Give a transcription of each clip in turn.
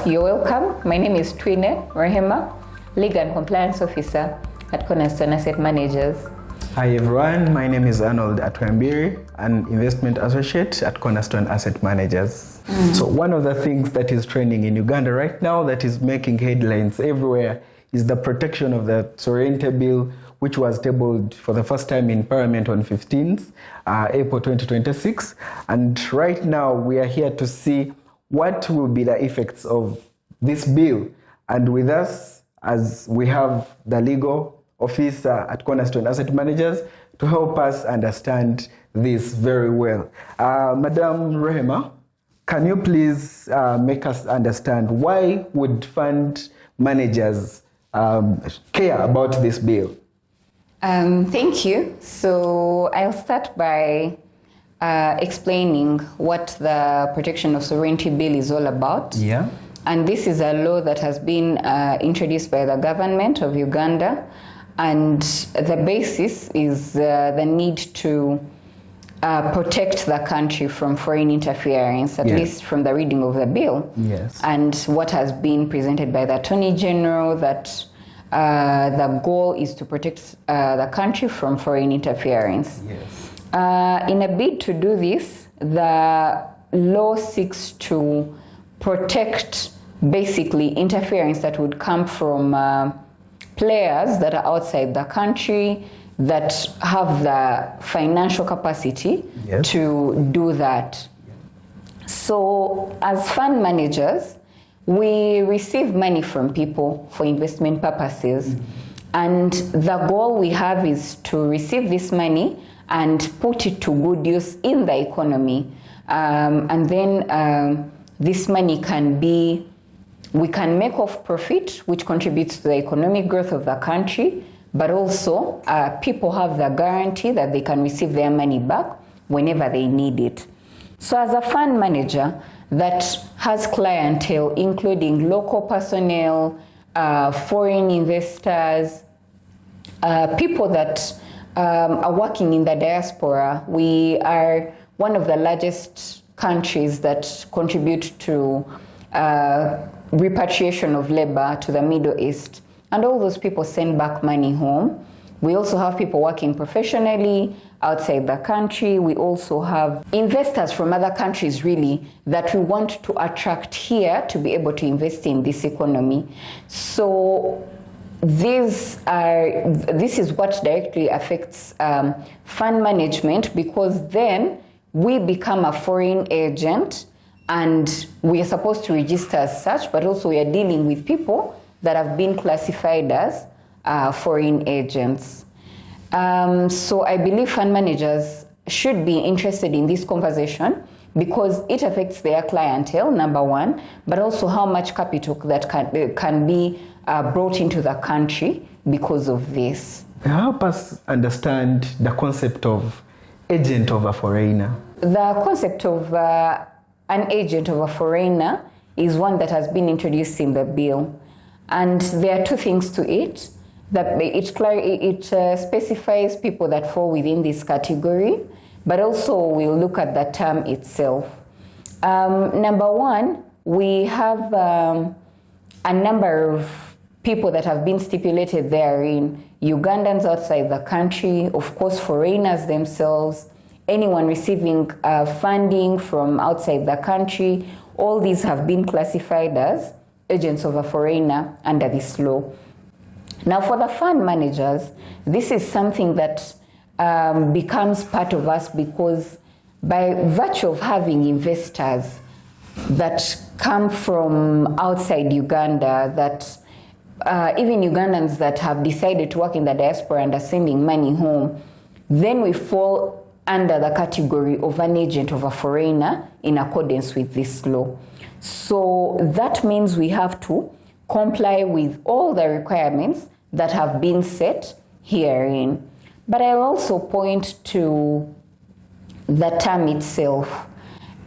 You're welcome. My name is Twine Rehema, Legal and Compliance Officer at Cornerstone Asset Managers. Hi everyone, my name is Arnold Atwembiri, an investment associate at Cornerstone Asset Managers. So one of the things that is trending in Uganda right now that is making headlines everywhere is the protection of the sovereignty bill, which was tabled for the first time in Parliament on 15th April 2026. And right now we are here to see what will be the effects of this bill. And with us, as we have the legal officer at Cornerstone Asset Managers to help us understand this very well. Madam Rehema, can you please make us understand why would fund managers care about this bill? Thank you. So I'll start by explaining what the Protection of Sovereignty Bill is all about. Yeah. And this is a law that has been introduced by the government of Uganda. And the basis is the need to protect the country from foreign interference, at least from the reading of the bill. Yes. And what has been presented by the Attorney General, that the goal is to protect the country from foreign interference. Yes. In a bid to do this, the law seeks to protect basically interference that would come from players that are outside the country that have the financial capacity to do that. So as fund managers, we receive money from people for investment purposes. And the goal we have is to receive this money and put it to good use in the economy. And then this money can be, we can make off profit, which contributes to the economic growth of the country, but also people have the guarantee that they can receive their money back whenever they need it. So as a fund manager that has clientele, including local personnel, foreign investors, people that are working in the diaspora, we are one of the largest countries that contribute to repatriation of labor to the Middle East. And all those people send back money home. We also have people working professionally outside the country. We also have investors from other countries, really, that we want to attract here to be able to invest in this economy. So this is what directly affects fund management, because then we become a foreign agent and we are supposed to register as such, but also we are dealing with people that have been classified as foreign agents. So I believe fund managers should be interested in this conversation because it affects their clientele, number one, but also how much capital that can be brought into the country because of this. Help us understand the concept of agent of a foreigner. The concept of an agent of a foreigner is one that has been introduced in the bill. And there are two things to it. That it specifies people that fall within this category, but also we'll look at the term itself. Number one, we have a number of people that have been stipulated therein: Ugandans outside the country, of course, foreigners themselves, anyone receiving funding from outside the country. All these have been classified as agents of a foreigner under this law. Now, for the fund managers, this is something that becomes part of us because by virtue of having investors that come from outside Uganda, that even Ugandans that have decided to work in the diaspora and are sending money home, then we fall under the category of an agent of a foreigner in accordance with this law. So that means we have to comply with all the requirements that have been set herein. But I'll also point to the term itself,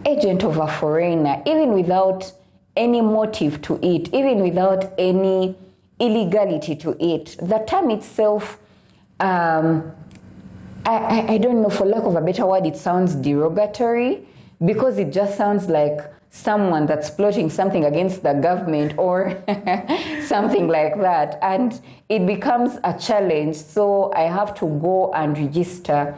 agent of a foreigner, even without any motive to it, even without any illegality to it. The term itself, I don't know, for lack of a better word, it sounds derogatory because it just sounds like someone that's plotting something against the government or something like that. And it becomes a challenge. So I have to go and register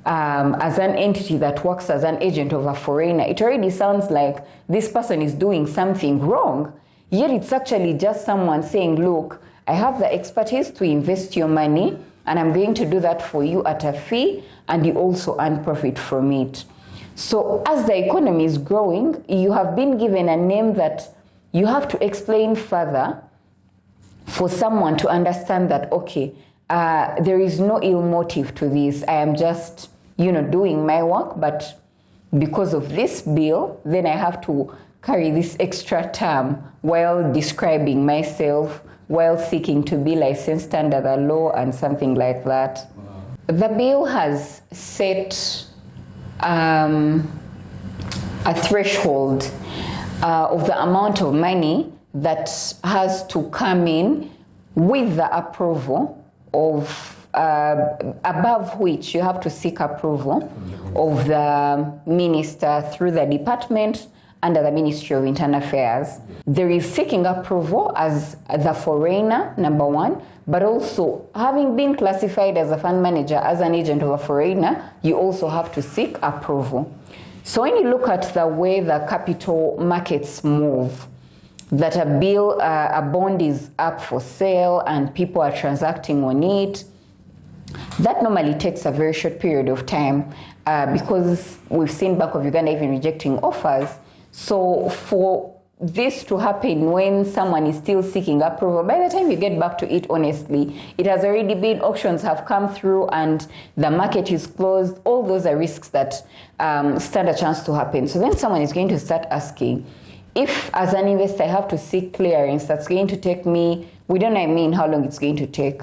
as an entity that works as an agent of a foreigner. It already sounds like this person is doing something wrong. Yet it's actually just someone saying, look, I have the expertise to invest your money, and I'm going to do that for you at a fee, and you also earn profit from it. So as the economy is growing, you have been given a name that you have to explain further for someone to understand that, okay, there is no ill motive to this. I am just, doing my work, but because of this bill, then I have to carry this extra term while describing myself, while seeking to be licensed under the law and something like that. Wow. The bill has set a threshold of the amount of money that has to come in with the approval of above which you have to seek approval of the minister through the department under the Ministry of Internal Affairs. There is seeking approval as the foreigner, number one, but also having been classified as a fund manager, as an agent of a foreigner, you also have to seek approval. So when you look at the way the capital markets move, that a bill, a bond is up for sale and people are transacting on it, that normally takes a very short period of time because we've seen Bank of Uganda even rejecting offers. So for this to happen when someone is still seeking approval, by the time you get back to it, honestly, it has already been, auctions have come through and the market is closed. All those are risks that stand a chance to happen. So then someone is going to start asking, if as an investor I have to seek clearance, that's going to take me, we don't know how long it's going to take.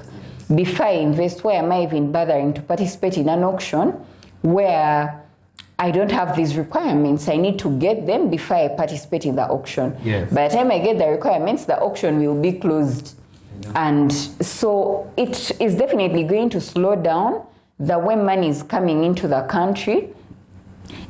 Before I invest, why am I even bothering to participate in an auction where I don't have these requirements? I need to get them before I participate in the auction. Yes. By the time I get the requirements, the auction will be closed. And so it is definitely going to slow down the way money is coming into the country,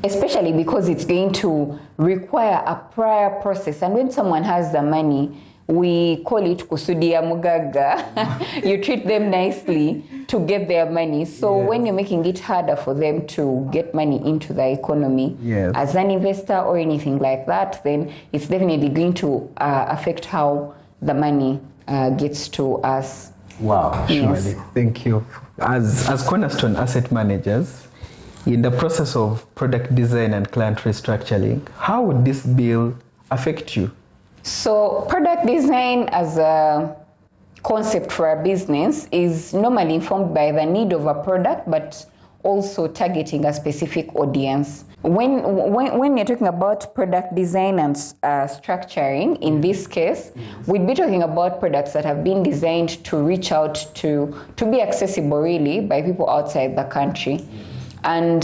especially because it's going to require a prior process. And when someone has the money, we call it kusudia mugaga. You treat them nicely to get their money. So when you're making it harder for them to get money into the economy as an investor or anything like that, then it's definitely going to affect how the money gets to us. Wow, yes. Surely. Thank you. As Cornerstone asset managers, in the process of product design and client restructuring, how would this bill affect you? So product design as a concept for a business is normally informed by the need of a product, but also targeting a specific audience. When you're talking about product design and structuring, in this case, we'd be talking about products that have been designed to reach out to be accessible really by people outside the country. And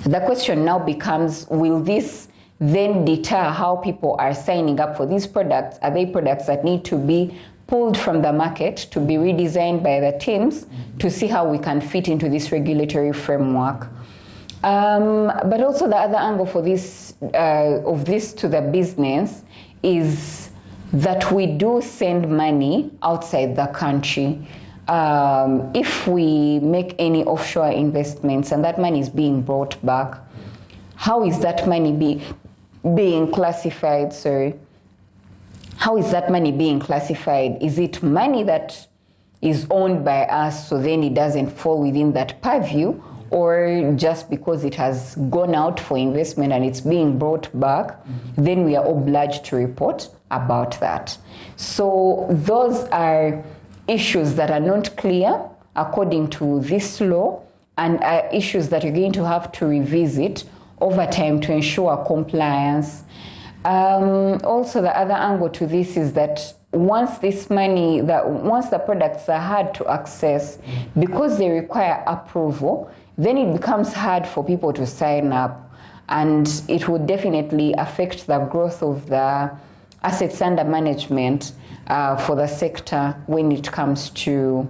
the question now becomes, will this then deter how people are signing up for these products? Are they products that need to be pulled from the market to be redesigned by the teams to see how we can fit into this regulatory framework? But also the other angle for this of this to the business is that we do send money outside the country. If we make any offshore investments and that money is being brought back, how is that money being classified? How is that money being classified? Is it money that is owned by us, so then it doesn't fall within that purview, or just because it has gone out for investment and it's being brought back, then we are obliged to report about that? So those are issues that are not clear according to this law, and are issues that you're going to have to revisit over time to ensure compliance. Also, the other angle to this is that once the products are hard to access because they require approval, then it becomes hard for people to sign up, and it would definitely affect the growth of the assets under management for the sector when it comes to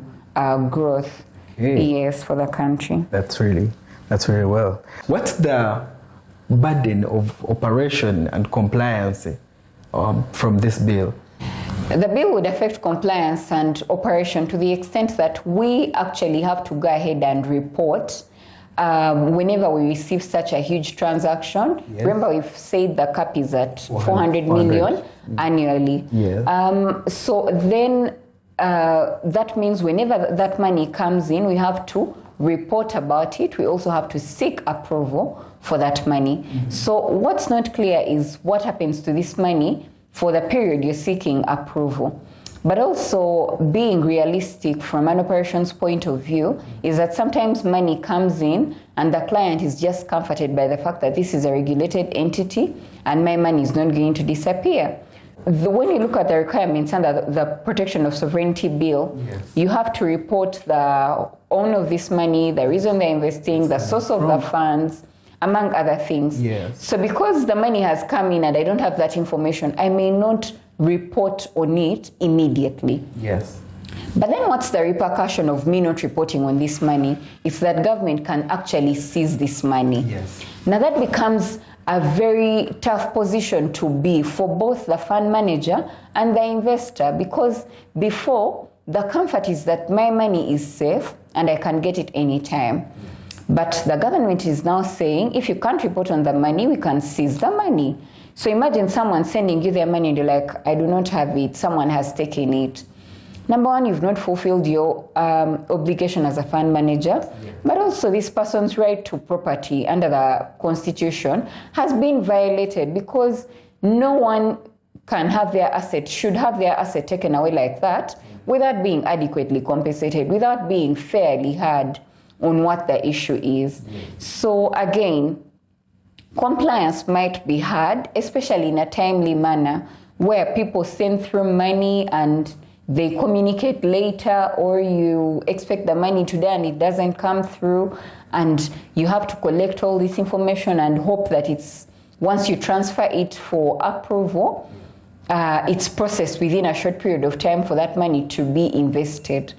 growth. Yes, for the country. That's really well. What's the burden of operation and compliance from this bill? The bill would affect compliance and operation to the extent that we actually have to go ahead and report whenever we receive such a huge transaction. Yes. Remember, we've said the cap is at 400 million annually. Yes. So then that means whenever that money comes in, we have to report about it. We also have to seek approval for that money. Mm-hmm. So what's not clear is what happens to this money for the period you're seeking approval. But also being realistic from an operations point of view is that sometimes money comes in and the client is just comforted by the fact that this is a regulated entity and my money is not going to disappear. When you look at the requirements under the Protection of Sovereignty Bill, yes, you have to report the owner of this money, the reason they're investing, the source of the funds, among other things. Yes. So because the money has come in and I don't have that information, I may not report on it immediately. Yes. But then what's the repercussion of me not reporting on this money? It's that government can actually seize this money. Yes. Now that becomes a very tough position to be for both the fund manager and the investor, because before, the comfort is that my money is safe and I can get it anytime. But the government is now saying, if you can't report on the money, we can seize the money. So imagine someone sending you their money and you're like, I do not have it, someone has taken it. Number one, you've not fulfilled your obligation as a fund manager, but also this person's right to property under the Constitution has been violated, because no one can have their asset, should have their asset taken away like that without being adequately compensated, without being fairly heard on what the issue is. So again, compliance might be hard, especially in a timely manner where people send through money and they communicate later, or you expect the money today and it doesn't come through, and you have to collect all this information and hope that once you transfer it for approval, it's processed within a short period of time for that money to be invested.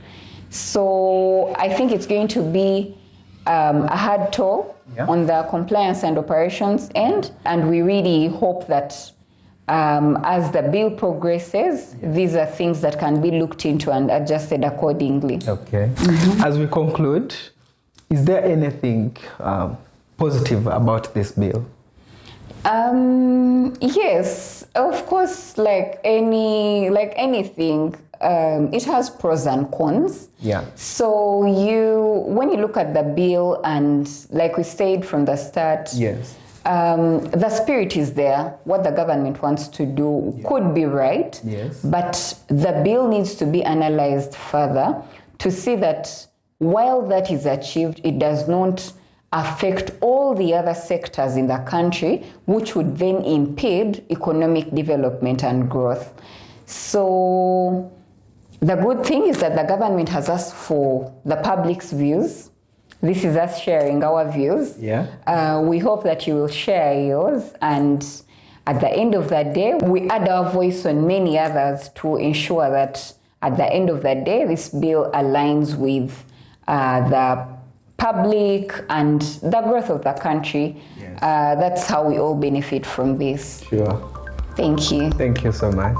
So I think it's going to be a hard toll on the compliance and operations end, and we really hope that as the bill progresses, these are things that can be looked into and adjusted accordingly. Okay. Mm-hmm. As we conclude, is there anything positive about this bill? Yes, of course, like anything, it has pros and cons. Yeah. So when you look at the bill, and like we said from the start, yes, the spirit is there. What the government wants to do could be right, yes, but the bill needs to be analyzed further to see that while that is achieved, it does not affect all the other sectors in the country, which would then impede economic development and growth. So the good thing is that the government has asked for the public's views. This is us sharing our views. Yeah. We hope that you will share yours, and at the end of the day, we add our voice on many others to ensure that at the end of the day, this bill aligns with the public and the growth of the country. Yes. That's how we all benefit from this. Sure. Thank you. Thank you so much.